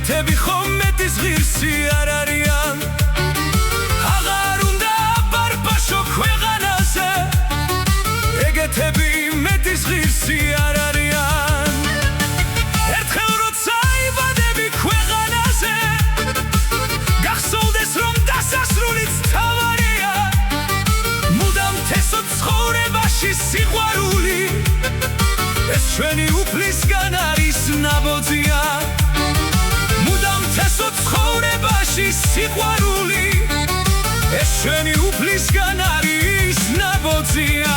ეგეთები ხომ მეტის ღირსი არ არიან აღარ უნდა ბარბაშო ქვეყანაზე ეგეთები მეტის ღირსი არ არიან ერთხელ როცა იბადები ქვეყანაზე გახსოვდეს რომ დასასრულიც თავარია მუდამ თესო ცხოვრებაში სიყვარული ეს ჩვენი უფლისგან არის ნაბოძია მუდამ თესო ცხოვრებაში სიყვარული ეს ჩვენი უფლისგან არის ნაბოძია